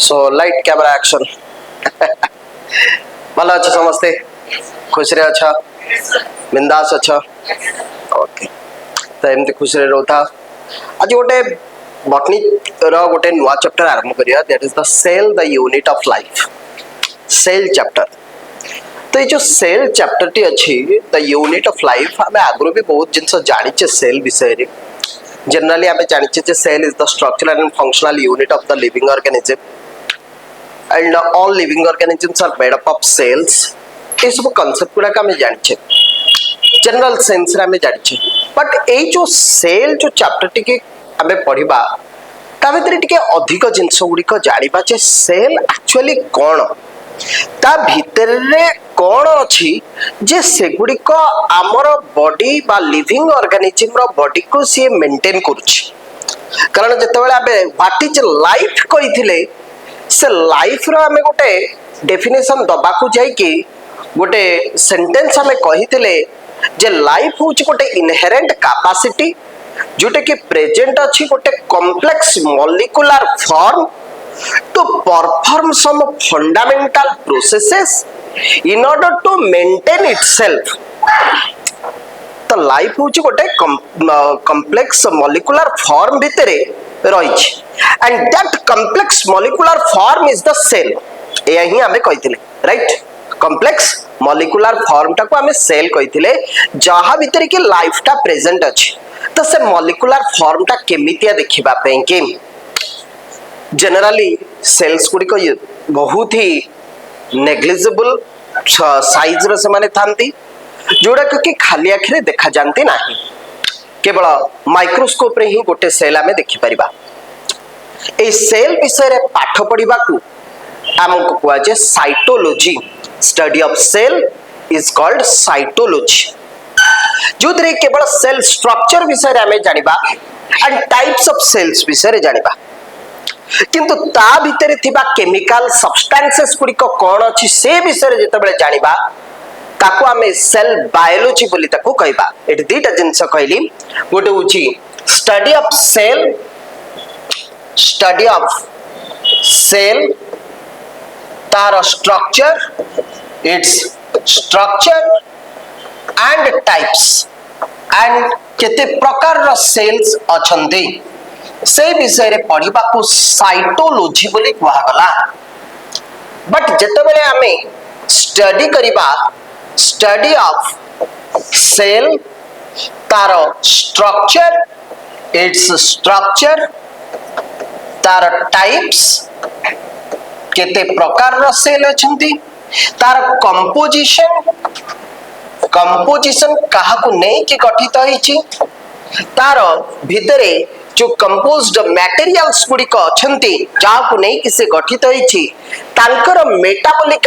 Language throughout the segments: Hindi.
सो लाइट कैमरा एक्शन भल अच्छे समस्ते खुशी रे अच्छा बिंदास अच्छा ओके तो एमती खुशी रे रोता आज गोटे बॉटनी रो गोटे नुआ चैप्टर आरंभ करिया that is the cell the unit of life cell chapter. तो ये जो सेल चैप्टर टी अच्छी द यूनिट ऑफ लाइफ आम आगु भी बहुत जिनस जानिचे सेल विषय रे जनरली आम जानिचे cell is the structural and functional unit of the living organism and all living organisms are made up of cells। ये सब कॉन्सेप्ट गुड़ा आम जानिचे जनरल सेंस रे आम जानिचे बट ए जो सेल जो चैप्टर टी आम पढ़ा ता भीतर टिके अधिक जिनस गुड़िक जानिबा जे सेल एक्चुअली कौन ता भीतर रे कौन अच्छी जे से गुड़िक आमर बॉडी बा लिविंग ऑर्गेनिज्म रो बॉडी को सी मेंटेन करुछि। कारण जेतेबेले आबे व्हाट इज लाइफ कहिथिले से लाइफ रो आमे गोटे डेफिनेशन दबा को जाई कि गोटे सेंटेंस आमे कहिथिले जे लाइफ होछि गोटे इनहेरेंट कैपेसिटी जोटे कि प्रेजेंट अछि गोटे complex molecular form to perform some fundamental processes in order to maintain itself. तो लाइफ होछि गोटे कॉम्प्लेक्स मॉलिक्यूलर फॉर्म भितरे रहिछि and that complex molecular form is the cell। एया ही हमें कहिथिले राइट complex molecular form टा को हमें सेल कहिथिले जहा भीतर के लाइफ टा प्रेजेंट अछि। तो से molecular form टा केमितिया देखिबा पे के जनरली सेल्स गुडी को बहुत ही नेग्लिजिबल साइज रो से माने थांती जोड़ा कि खाली आखिरे देखा जानती नाही केवल माइक्रोस्कोप रे ही गोटे सेल हमें देखि परिबा। ए सेल विषय रे पाठ पढ़िबा को हमको कुआ जे cytology study of cell is called cytology जो दरे केवल सेल स्ट्रक्चर विषय रे हमें जानिबा एंड टाइप्स ऑफ सेल्स विषय रे जानिबा किंतु ता भीतर थिबा केमिकल सब्सटेंसेस गुडी को कोन अछि से विषय रे जेतेबेले जानिबा ताको हमें सेल बायोलॉजी बोली ताको कहबा। एट दीटा जिंस कहली गोटे उची study of cell study of cell तार structure its structure and types and केते प्रकार रो cells अछंती से विषय रे पढ़िबा को साइटोलॉजी बोली कुहा गला। बट जेतेबेले हमें स्टडी करिबा स्टडी ऑफ सेल तार structure its structure तार टाइप्स केते प्रकार रो सेल अछंती तार कंपोजिशन काहा को नै कि गठित होईची तार भितरे जो कंपोज्ड मटेरियल्स गुडी को अछंती जा को नै कि से गठित होईची तांकर मेटाबॉलिक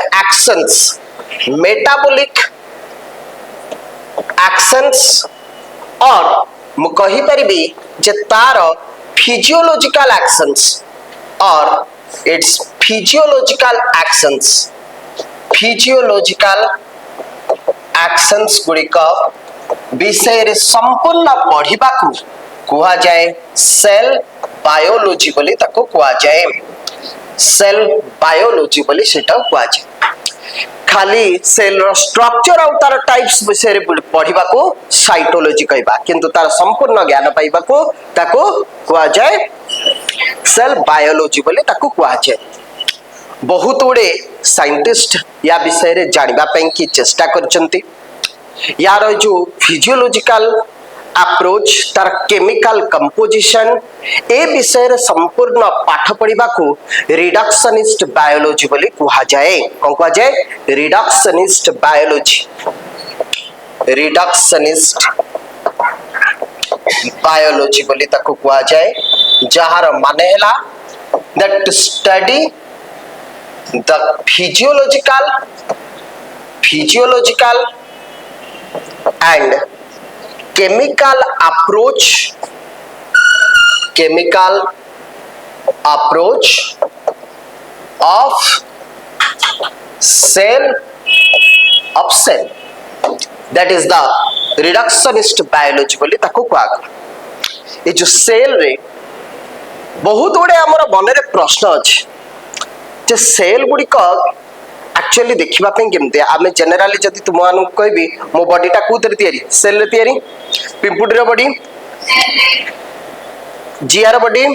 एक्शंस और मु कहि परिबी जे तार physiological actions or its physiological actions गुड़िका विषय रे संपूर्ण पढ़िबा को कुहा जाए सेल बायोलॉजी बोली ताको कुहा जाए सेल बायोलॉजी बोली सेटा कुहा जाए। खाली सेल रो स्ट्रक्चर और तार टाइप्स विषय रे पढ़िबा को साइटोलॉजी कहबा किंतु तार संपूर्ण ज्ञान पाइबा को ताको कुआ जाए सेल बायोलॉजी बोले ताको कुआ जाए। बहुत गुड़े साइंटिस्ट या विषय रे जानिबा पई की चेष्टा करचंती यार जो फिजियोलॉजिकल अप्रोच तार केमिकल कंपोजिशन ए विषय रे संपूर्ण पाठ पढ़िबा को रिडक्शनिस्ट बायोलॉजी बोली कुहा जाए। कोन कुहा जाए रिडक्शनिस्ट बायोलॉजी बोली ताको कुहा जाए जहार माने हला that study the physiological and chemical approach of cell that is the reductionist biology बोली ताको कुआ ये जो सेल रे बहुत गुड़े आमर मन रे प्रश्न अच्छे जे सेल गुड़िक एक्चुअली देखा केमती आम जेनेराली जब तुम कहबी मो बॉडीटा कोथरे तैयारी सेल रे तैयारी पिंपुड़ी बॉडी जियार बॉडी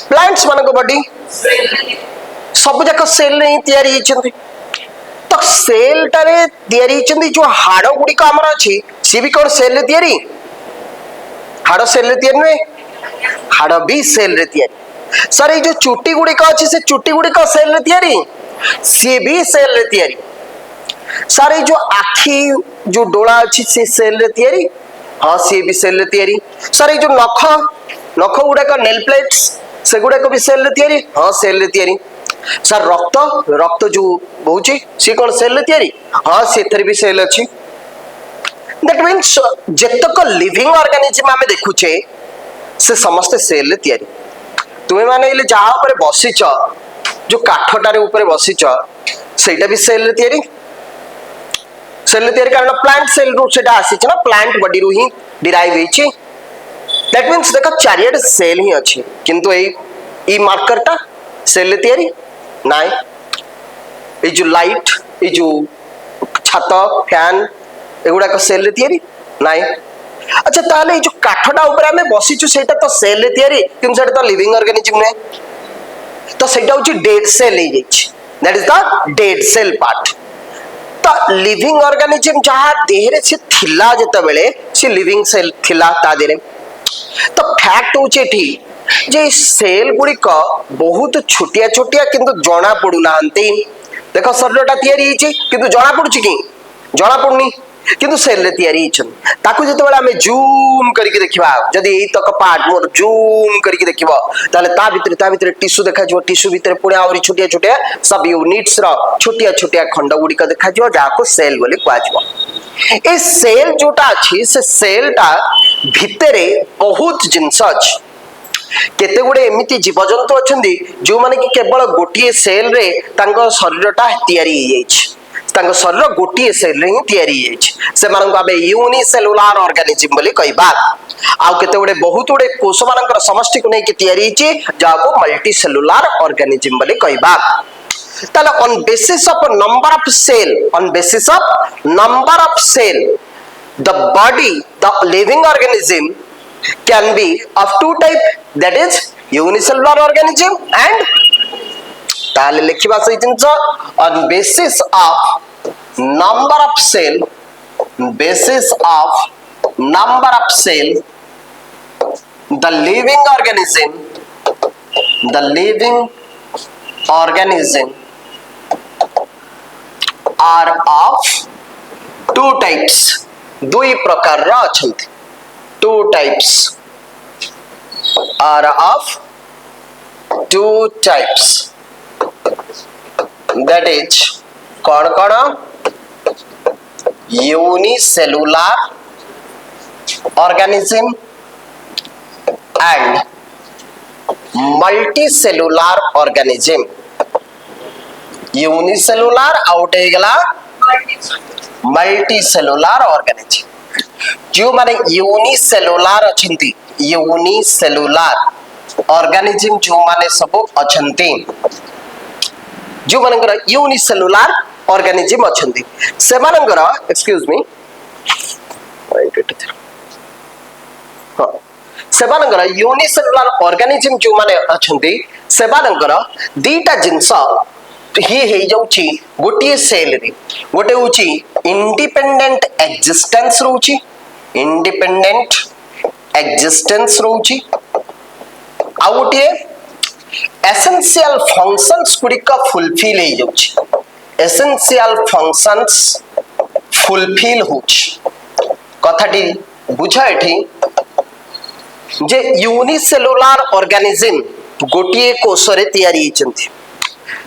प्लांट्स मान बॉडी सब जाक सेल रे तैयारी तो सेल टारे तैयारी जो हाड़ गुड़िक आमर अच्छी सी भी कौन सेल रे तैयारी हाड़ सेल रे तैयारी नुहे हाड़ भी सेल रे तैयारी सर ये जो चुटी गुड़िक अच्छी से चुटी गुड़िक सेल रे तैयारी सी भी सेल रे तैयारी सर ये जो आखि जो डोला अच्छी से सेल रे तैयारी हाँ सी भी सेल रे तैयारी सर ये जो नख नख गुड़ाक नेल प्लेट्स से गुड़ाक भी सेल रे तैयारी हाँ सेल रे तैयारी सर रक्त रक्त जो बहुची सी कौन सेल रे तैयारी हाँ से भी सेल अच्छी दैट मीन्स जेतक लिविंग ऑर्गेनिज्म आमे देखुचे से समस्त सेल रे तैयारी तुम्हें माने जहाँ ऊपर बसीच जो काठटारे ऊपर बसीच सेटा भी सेल रे तैयारी कारण प्लांट सेल रू सेटा आसी ना प्लांट बॉडी रू ही डिराइव होईची दैट मीन्स देखो चारियाडे सेल ही अच्छी किंतु ए मार्करटा सेल रे तैयारी नाइ ए जो लाइट ए जो छात फैन एगुड़ा सेल रे तैयारी नाइ अच्छा ताले जो काठटा ऊपर आमे बसीचु सेटा तो सेल रे तैयारी किंतु सेटा तो लिविंग ऑर्गेनिज्म ने तो सेटा होची डेड सेल हे जाइछ that is the dead cell part तो लिविंग ऑर्गेनिज्म जहाँ देह रे से थिला जते बेले से लिविंग सेल थिला ता देरे तो फैक्ट होची एठी जे सेल गुड़िक बहुत छोटिया छोटिया किंतु जना पड़ू नांती देखो शरीरटा तैयारी हिची किंतु जना पड़ुची कि जना पड़ुनी किंतु सेल रे तैयारी हिचन ताकू जते बेला हमें जूम करके देखिबा जदी एई तक पार्ट मोर जूम करके देखिबो ताले ता भितर टिश्यू देखा जो टिश्यू भितर पुणे आउरी छोटिया छोटिया सब यूनिट्स रो छोटिया छोटिया खंड गुड़िक देखा जो जाको सेल बोली कुआ जिवो ए सेल जोटा अछि से सेलटा भितरे बहुत जिंस अछि केते गुडे एमिति जीवजंतु अछंदी जो माने कि केवल गोटिए सेल रे तांको शरीरटा तैयारी हो जाइछ तांको शरीर गोटिए सेल रे ही तैयारी हो जाइछ से मानन आबे यूनिसेलुलर ऑर्गेनिज्म बोली कहबा आ केते गुडे बहुत गुडे कोष मानकर समष्टि को नै कि तैयारी छि जाको मल्टी सेलुलर ऑर्गेनिज्म बोली कहबा ताले on basis of number of cell the body the living organism can be of two type that is unicellular organism and ताले लिखिबा सही जिंस on basis of number of cell the living organism are of two types दुई प्रकार रा अछंती two types are of two types that is कौन कौन unicellular organism and multicellular organism unicellular out हो गला मल्टीसेलुलर ऑर्गेनिज्म जो माने यूनिसेलुलर अछंती यूनिसेलुलर ऑर्गेनिज्म जो माने सब अछंती जो मानकर यूनिसेलुलर ऑर्गेनिज्म अछंती से मानकर एक्सक्यूज मी से मानकर यूनिसेलुलर ऑर्गेनिज्म जो माने अछंती से मानकर दीटा जिंस ही हे जाउची गोटिए सेल रे गोटे होची इंडिपेंडेंट एक्जिस्टेंस रोची आ गोटिए एसेंशियल फंक्शंस गुड़िक फुलफिल हे जाउची एसेंशियल फंक्शंस फुलफिल होची कथाटी बुझा एठी जे यूनिसेलुलर ऑर्गेनिज्म गोटिए कोष रे तैयारी हिचंती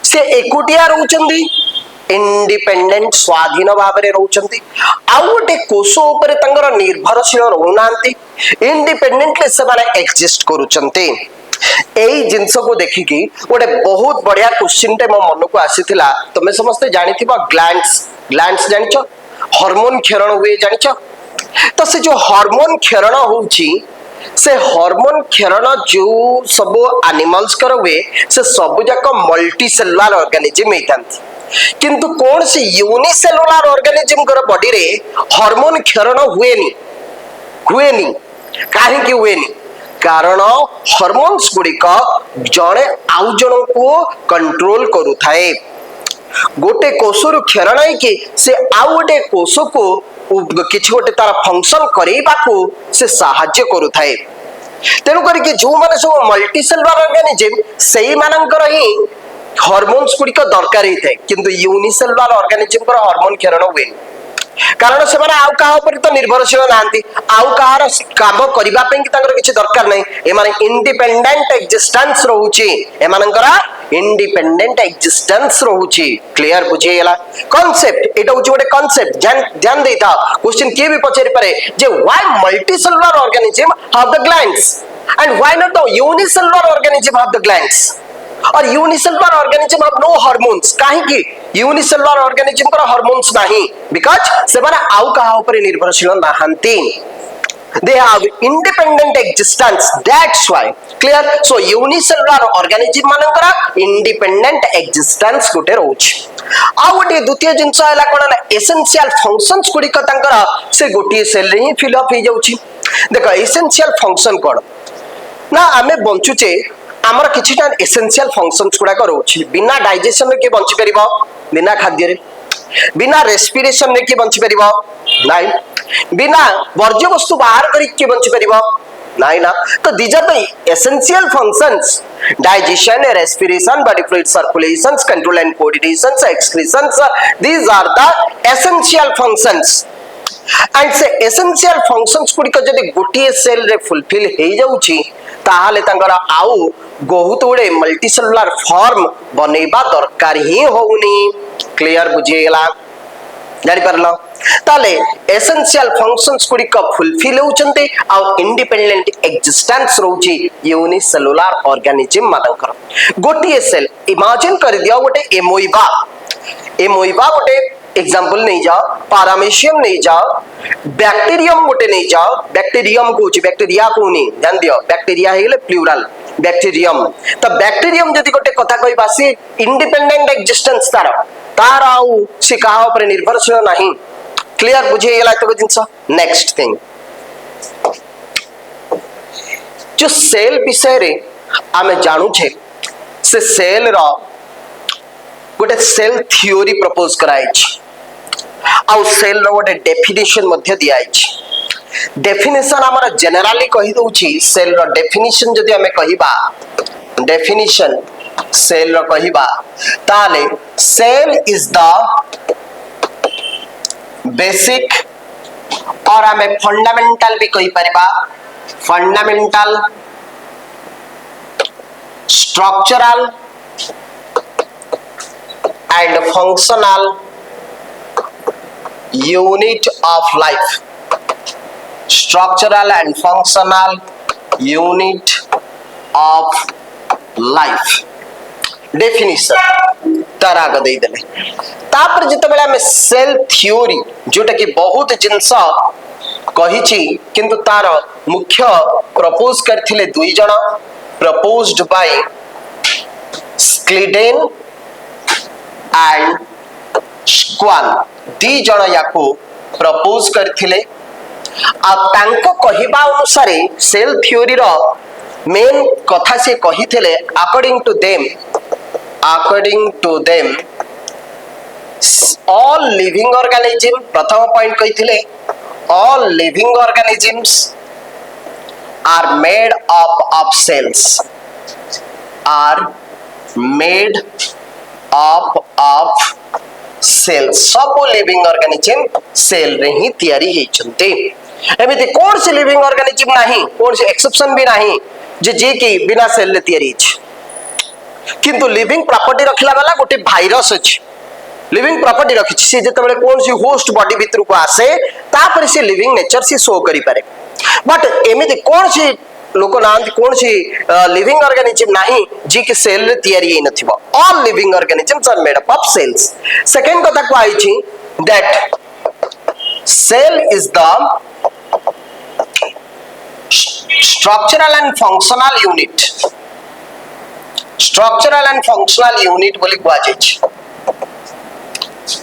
से एकुटिया रहउचंदी इंडिपेंडेंट स्वाधीन भाव रे रहउचंदी आ गोटे कोष ऊपर तंगर निर्भरशील रहउनांती इंडिपेंडेंटली से माने एग्जिस्ट करूचंती एई जिंस को देखिकी गोटे बहुत बढ़िया क्वेश्चन टे मो मन को आसीथिला तमे समस्त जानिथिबा ग्लैंड्स जानिछो हार्मोन क्षरण हुए जानिछो तो से जो हार्मोन क्षरण होउची से हार्मोन क्षरण जो सब एनिमल्स कर हुए से सब जाक मल्टी सेलुलर ऑर्गेनिज्म होता किंतु कौन से यूनिसेलुलर ऑर्गेनिज्म कर बॉडी रे हार्मोन क्षरण हुएनी कहीं हुएनी कारण हार्मोन्स गुड़िक जड़े आउ जन को कंट्रोल करुथाए गोटे कोषरु क्षरण कि से आउ गोटे कोष को किछि गोटे तार फंक्शन करैबाकू से साहाय्य करुथाए तेणु करके जो माने सब मल्टी सेलुलर ऑर्गेनिज्म सेही मानकर ही हार्मोन्स गुड़िक दरकार होता है किंतु यूनिसेलुलर ऑर्गेनिज्म पर हार्मोन क्षरण हुए कारण से आउ कहा तो निर्भरशील नांती आउ कहार काम करबा पे कि तांकर किछि दरकार नै एमाने इंडिपेंडेंट एक्जिस्टेंस रहउची एमानकर इंडिपेंडेंट एक्जिस्टेंस रहउची क्लियर बुझियला कांसेप्ट एटा होची गोटे कांसेप्ट ध्यान देता क्वेश्चन के भी पछेरि पारे जे why multicellular organism have the glands and why not the unicellular organism have the glands और unicellular organism have no hormones काहे कि यूनिसेलुलर ऑर्गेनिज्म पर हार्मोन्स नाही बिकॉज़ सेमाने आउ कहा ऊपर निर्भरशील नाहंती they have independent existence that's why clear so unicellular organism मानकरा independent existence गुटे रोच आ गोटे द्वितीय जिंस हैला कोन ना एसेंशियल फंक्शंस गुडी क तांकर से गोटी सेल रे ही फिल अप हो जाउची देखो एसेंशियल फंक्शन कोन ना आमे बंचुचे आमर किछिटा एसेंशियल फंक्शंस गुडा रोच बिना डाइजेशन रे के बंची परिबो बिना खाद्य रे बिना रेस्पिरेशन रे के बंची परिबो नाइ बिना वर्ज्य वस्तु बाहर करी के बंची परिबो नाइ ना तो these are the essential functions digestion respiration body fluid circulations control and coordinations excretions these are the essential functions and से एसेंशियल फंक्शंस गुडिक जदि गोटिए सेल रे फुलफिल हे जाउची ताहाले तांकर आउ बहुत गुडे मल्टी सेलुलर फॉर्म बनेबा दरकार ही होउनी क्लियर बुझियला जानि परलो ताले एसेंशियल फंक्शंस गुडिक फुलफिल होउचंते आ इंडिपेंडेंट एक्जिस्टेंस रहउची यूनिसेलुलर ऑर्गेनिज्म मानकर गोटिए सेल इमेजिन कर दियो गोटे एमोइबा गोटे एग्जांपल नहीं जाओ पारामेशियम नहीं जाओ बैक्टीरियम गोटे नहीं जाओ बैक्टीरियम को बैक्टीरिया को नहीं जान दियो बैक्टीरिया हेले प्लूरल बैक्टीरियम तो बैक्टीरियम जदि गोटे कथा कहबा से इंडिपेंडेंट एक्जिस्टेंस तार आउ से कहा ऊपर निर्भरशील नहीं क्लियर बुझे गेला तो जिंस नेक्स्ट थिंग जो सेल विषय रे आमे जानू छे से सेल रो गोटे सेल थ्योरी प्रपोज कराई आउ सेल रो गोटे डेफिनेशन मध्य दिया डेफिनेशन आमर जनरली कहि दउची सेल रो डेफिनेशन जदि हमें कहिबा डेफिनेशन सेल रो कहिबा ताले सेल इज द बेसिक और हमें फंडामेंटल भी कहि परिबा fundamental structural and functional unit of life structural and functional unit of life definition तारा का दे देले तापर जते बेला में सेल थ्योरी जोटा कि बहुत जिंस कहिछि किंतु तार मुख्य प्रपोज करथिले दुई जण प्रपोज्ड बाय स्क्लीडेन एंड स्क्वान दी जण याको प्रपोज करथिले आ तांको कहिबा अनुसार सेल थ्योरी रो मेन कथा से कहिथिले according to them all living organism प्रथम पॉइंट कहिथिले all living organisms are made up of cells are made of cell सब लिविंग ऑर्गेनिज्म सेल रे ही तैयारी हेचंते एमिति कोन से लिविंग ऑर्गेनिज्म नाही कोन से एक्सेप्शन भी नाही जे कि बिना सेल ले तैयारी छ किंतु लिविंग प्रॉपर्टी रखला वाला गोटे वायरस अछि लिविंग प्रॉपर्टी रखि से जते बेले कोन से होस्ट बॉडी भीतर को आसे तापर से लिविंग नेचर से शो करि पारे बट एमिति कोन से लोक नांत कौन सी लिविंग ऑर्गेनिज्म नहीं जी के सेल रे तैयारी हे नथिबो all living organisms are made up of cells second कथा को आइछि that cell is the structural and functional unit, structural and functional unit बोली कुआ जाय।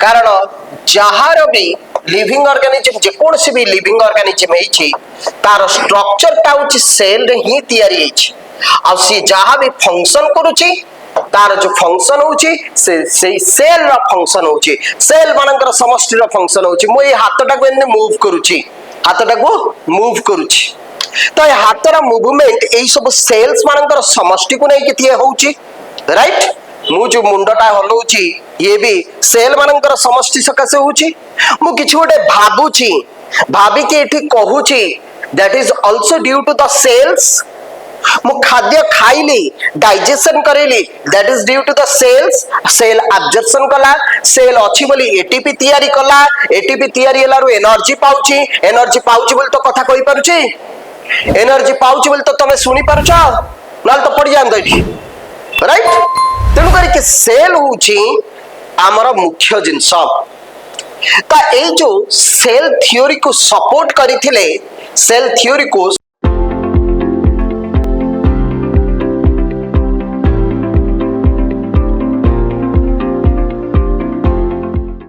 कारण जहार भी लिविंग ऑर्गेनिज्म जेकोसी भी लिविंग ऑर्गेनिज्म है तार स्ट्रक्चर टा होची सेल रे ही तैयारी है आ सी जहां भी फंक्शन करूची तार जो फंक्शन होची से सेल रा फंक्शन होची, सेल मानकर समष्टि रा फंक्शन होची। मो ये हाथटा को एने मूव करूची, हाथटा को मूव करूची तो ये हाथरा मूवमेंट एई सब सेल्स मानकर समष्टि को नहीं कि होची, राइट। मु जो मुंडटा हलौची ये भी सेल मानकर समष्टि सकासे होची। मु किछ गोटे भाबुची, भाबी के एठी कहूची, that is also due to the cells. मु खाद्य खाइली, डाइजेशन करेली, that is due to the cells. Cell absorption कला, सेल अछि बोली एटीपी तैयारी कला, एटीपी तैयारी हलारु एनर्जी पाउची, एनर्जी पाउची बोली तो कथा कहि पारुची, एनर्जी पाउची बोली तो तमे सुनी पारुछ, नाल तो पड़ी जांदो एठी, राइट। तेणु करी सेल होची आमर मुख्य जिनस। ता ए जो सेल थ्योरी को सपोर्ट करिथिले, सेल थ्योरी को